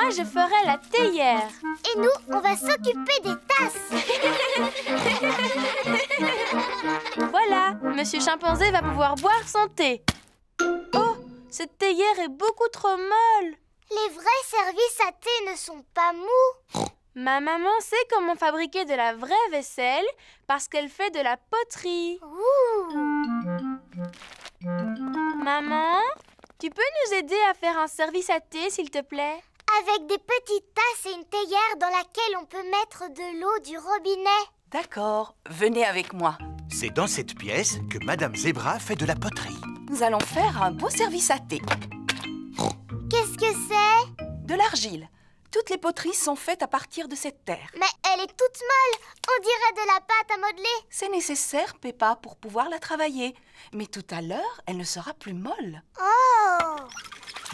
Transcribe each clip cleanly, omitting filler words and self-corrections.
Moi, je ferai la théière. Et nous, on va s'occuper des tasses. Voilà, Monsieur Chimpanzé va pouvoir boire son thé. Oh, cette théière est beaucoup trop molle. Les vrais services à thé ne sont pas mous. Ma maman sait comment fabriquer de la vraie vaisselle parce qu'elle fait de la poterie. Ouh. Maman, tu peux nous aider à faire un service à thé, s'il te plaît? Avec des petites tasses et une théière dans laquelle on peut mettre de l'eau du robinet. D'accord, venez avec moi. C'est dans cette pièce que Madame Zebra fait de la poterie. Nous allons faire un beau service à thé. Qu'est-ce que c'est? De l'argile. Toutes les poteries sont faites à partir de cette terre. Mais elle est toute molle. On dirait de la pâte à modeler. C'est nécessaire, Peppa, pour pouvoir la travailler. Mais tout à l'heure, elle ne sera plus molle. Oh!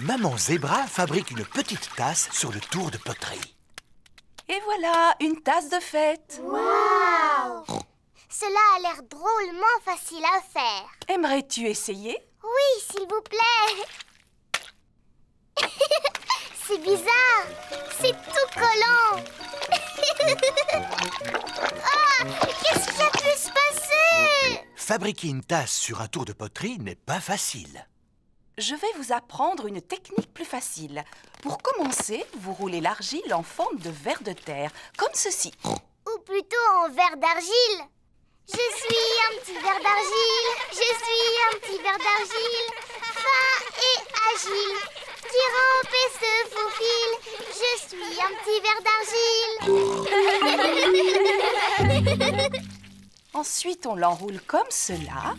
Maman Zebra fabrique une petite tasse sur le tour de poterie. Et voilà, une tasse de fête. Waouh! Cela a l'air drôlement facile à faire. Aimerais-tu essayer? Oui, s'il vous plaît. C'est bizarre. C'est tout collant. Ah, qu'est-ce qui a pu se passer? Fabriquer une tasse sur un tour de poterie n'est pas facile. Je vais vous apprendre une technique plus facile. Pour commencer, vous roulez l'argile en forme de ver de terre, comme ceci. Ou plutôt en verre d'argile. Je suis un petit verre d'argile. Je suis un petit verre d'argile. Fin et agile. Qui rampe et se faufile. Je suis un petit verre d'argile. Ensuite, on l'enroule comme cela.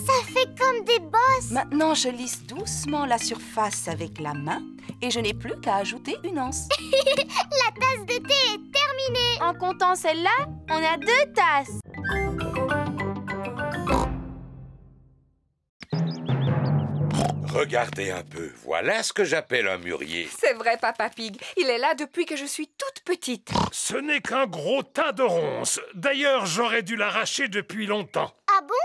Ça fait comme des bosses. Maintenant, je lisse doucement la surface avec la main et je n'ai plus qu'à ajouter une anse. La tasse de thé est terminée. En comptant celle-là, on a 2 tasses. Regardez un peu, voilà ce que j'appelle un mûrier. C'est vrai, Papa Pig. Il est là depuis que je suis toute petite. Ce n'est qu'un gros tas de ronces. D'ailleurs, j'aurais dû l'arracher depuis longtemps. Ah bon?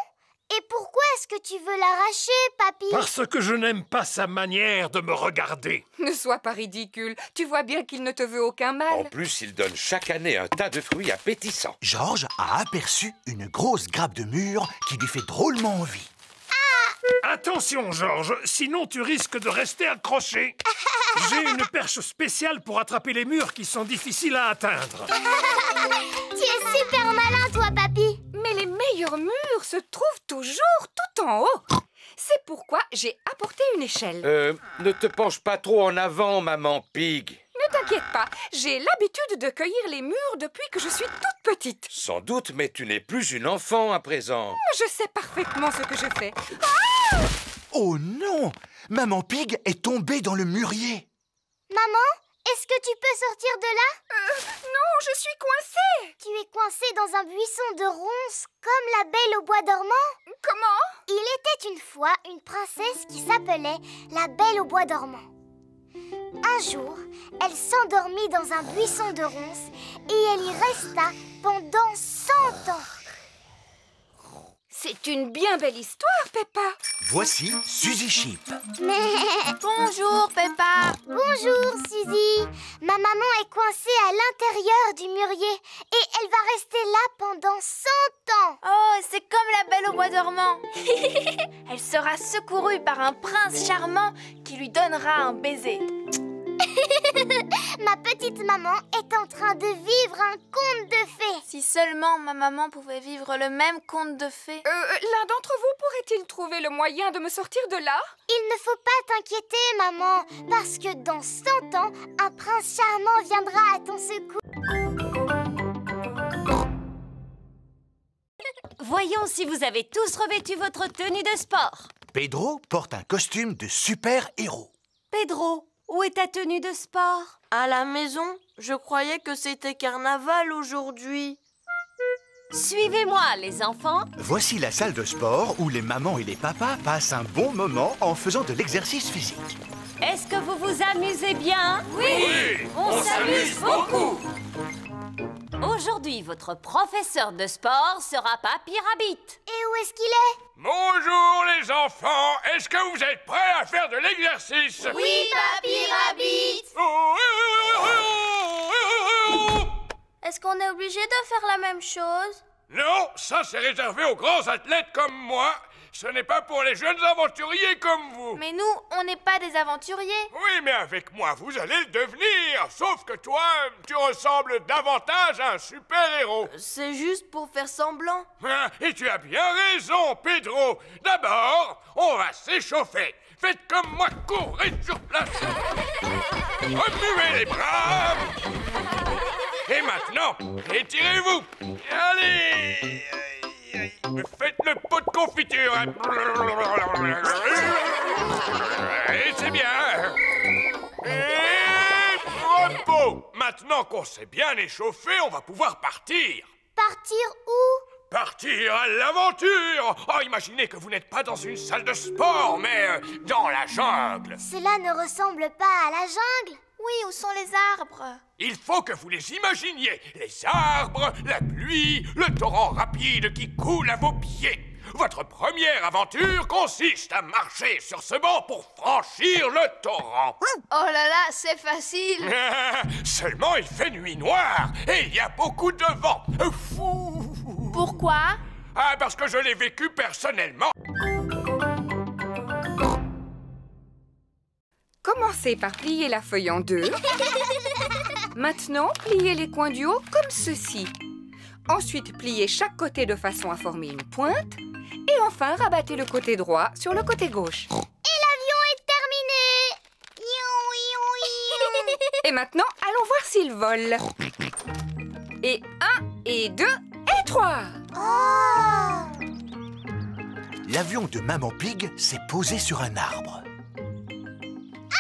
Et pourquoi est-ce que tu veux l'arracher, Papy? Parce que je n'aime pas sa manière de me regarder. Ne sois pas ridicule. Tu vois bien qu'il ne te veut aucun mal. En plus, il donne chaque année un tas de fruits appétissants. Georges a aperçu une grosse grappe de mûre qui lui fait drôlement envie. Attention, Georges, sinon tu risques de rester accroché. J'ai une perche spéciale pour attraper les mûres qui sont difficiles à atteindre. Tu es super malin, toi, Papy. Mais les meilleurs murs se trouvent toujours tout en haut. C'est pourquoi j'ai apporté une échelle. Ne te penche pas trop en avant, maman Pig. Ne t'inquiète pas, j'ai l'habitude de cueillir les mûres depuis que je suis toute petite. Sans doute, mais tu n'es plus une enfant à présent. Je sais parfaitement ce que je fais. Oh non! Maman Pig est tombée dans le mûrier. Maman, est-ce que tu peux sortir de là? Non, je suis coincée. Tu es coincée dans un buisson de ronces, comme la Belle au bois dormant. Comment? Il était une fois une princesse qui s'appelait la Belle au bois dormant. Un jour, elle s'endormit dans un buisson de ronces et elle y resta pendant 100 ans. C'est une bien belle histoire, Peppa. Voici Suzy Sheep. Bonjour, Peppa. Bonjour, Suzy. Ma maman est coincée à l'intérieur du mûrier et elle va rester là pendant 100 ans. Oh, c'est comme la Belle au bois dormant. Elle sera secourue par un prince charmant qui lui donnera un baiser. Ma petite maman est en train de vivre un conte de fées. Si seulement ma maman pouvait vivre le même conte de fées. L'un d'entre vous pourrait-il trouver le moyen de me sortir de là? Il ne faut pas t'inquiéter, maman, parce que dans 100 ans, un prince charmant viendra à ton secours. Voyons si vous avez tous revêtu votre tenue de sport. Pedro porte un costume de super-héros. Pedro, où est ta tenue de sport? À la maison, je croyais que c'était carnaval aujourd'hui. Suivez-moi, les enfants. Voici la salle de sport où les mamans et les papas passent un bon moment en faisant de l'exercice physique. Est-ce que vous vous amusez bien? Oui, on s'amuse beaucoup. Aujourd'hui, votre professeur de sport sera Papy Rabbit. Et où est-ce qu'il est? Bonjour les enfants, est-ce que vous êtes prêts à faire de l'exercice? Oui, Papy Rabbit. Est-ce qu'on est obligé de faire la même chose? Non, ça c'est réservé aux grands athlètes comme moi. Ce n'est pas pour les jeunes aventuriers comme vous. Mais nous, on n'est pas des aventuriers. Oui, mais avec moi, vous allez le devenir. Sauf que toi, tu ressembles davantage à un super-héros. C'est juste pour faire semblant. Et tu as bien raison, Pedro. D'abord, on va s'échauffer. Faites comme moi, courez sur place. Remuez les bras. Et maintenant, étirez-vous. Allez. Faites le pot de confiture. Et c'est bien. Et repos. Maintenant qu'on s'est bien échauffé, on va pouvoir partir. Partir où? Partir à l'aventure. Oh, imaginez que vous n'êtes pas dans une salle de sport, mais dans la jungle. Cela ne ressemble pas à la jungle. Oui, où sont les arbres? Il faut que vous les imaginiez. Les arbres, la pluie, le torrent rapide qui coule à vos pieds. Votre première aventure consiste à marcher sur ce banc pour franchir le torrent. Oh là là, c'est facile. Seulement, il fait nuit noire et il y a beaucoup de vent. Fou. Pourquoi? Ah, parce que je l'ai vécu personnellement. Commencez par plier la feuille en deux. Maintenant, pliez les coins du haut comme ceci. Ensuite, pliez chaque côté de façon à former une pointe. Et enfin, rabattez le côté droit sur le côté gauche. Et l'avion est terminé. Et maintenant, allons voir s'il vole. Et 1, et 2, et 3. Oh! L'avion de Maman Pig s'est posé sur un arbre.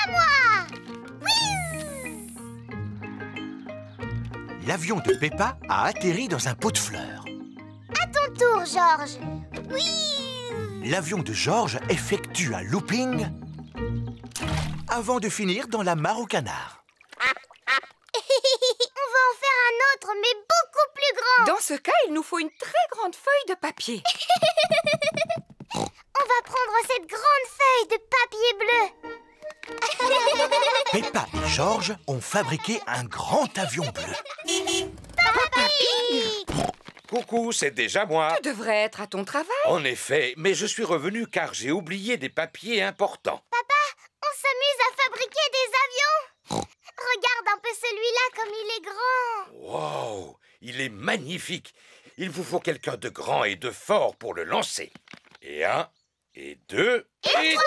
À moi! Oui! L'avion de Peppa a atterri dans un pot de fleurs. À ton tour, Georges. Oui! L'avion de Georges effectue un looping avant de finir dans la mare au canard. On va en faire un autre, mais beaucoup plus grand. Dans ce cas, il nous faut une très grande feuille de papier. On va prendre cette grande feuille de papier bleu. Peppa et Georges ont fabriqué un grand avion bleu. Papi! Coucou, c'est déjà moi. Tu devrais être à ton travail. En effet, mais je suis revenu car j'ai oublié des papiers importants. Papa, on s'amuse à fabriquer des avions. Regarde un peu celui-là comme il est grand. Wow, il est magnifique. Il vous faut quelqu'un de grand et de fort pour le lancer. Et 1, et 2, et 3.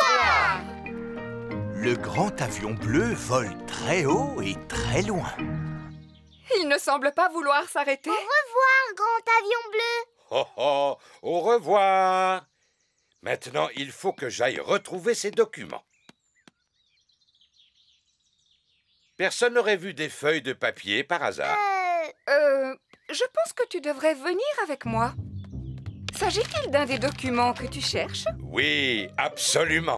Le grand avion bleu vole très haut et très loin. Il ne semble pas vouloir s'arrêter. Au revoir, grand avion bleu. Oh oh, au revoir. Maintenant, il faut que j'aille retrouver ces documents. Personne n'aurait vu des feuilles de papier par hasard? Je pense que tu devrais venir avec moi. S'agit-il d'un des documents que tu cherches? Oui, absolument.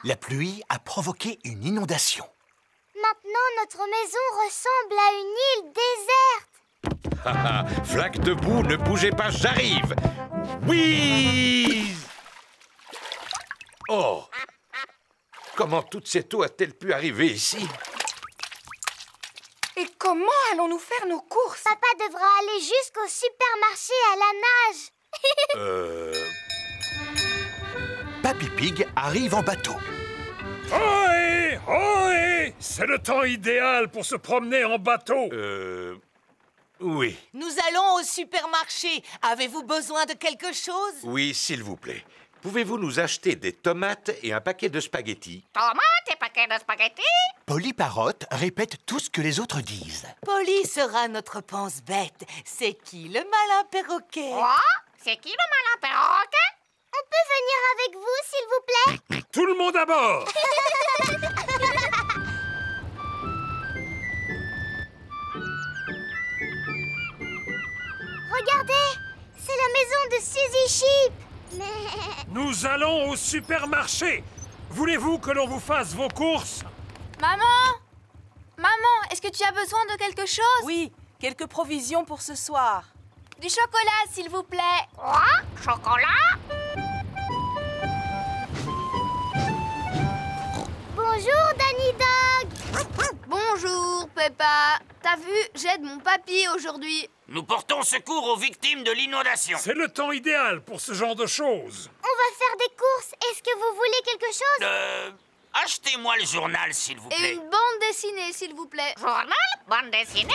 La pluie a provoqué une inondation. Maintenant, notre maison ressemble à une île déserte. Haha, flaque de boue, ne bougez pas, j'arrive. Oui! Oh! Comment toute cette eau a-t-elle pu arriver ici? Et comment allons-nous faire nos courses? Papa devra aller jusqu'au supermarché à la nage. Papy Pig arrive en bateau. Ohé! Ohé! C'est le temps idéal pour se promener en bateau. Oui. Nous allons au supermarché. Avez-vous besoin de quelque chose? Oui, s'il vous plaît. Pouvez-vous nous acheter des tomates et un paquet de spaghettis? Tomates et paquets de spaghettis? Polly Parrot répète tout ce que les autres disent. Polly sera notre pense-bête. C'est qui le malin perroquet? Quoi? C'est qui le malin perroquet? On peut venir avec vous, s'il vous plaît? Tout le monde à bord! Regardez, c'est la maison de Suzy Sheep. Nous allons au supermarché. Voulez-vous que l'on vous fasse vos courses? Maman! Maman, est-ce que tu as besoin de quelque chose? Oui, quelques provisions pour ce soir. Du chocolat, s'il vous plaît. Quoi? Chocolat? Bonjour, Danny Dog. Bonjour, Peppa. T'as vu, j'aide mon papy aujourd'hui. Nous portons secours aux victimes de l'inondation. C'est le temps idéal pour ce genre de choses. On va faire des courses. Est-ce que vous voulez quelque chose? Achetez-moi le journal, s'il vous plaît. Et une bande dessinée, s'il vous plaît. Journal? Bande dessinée?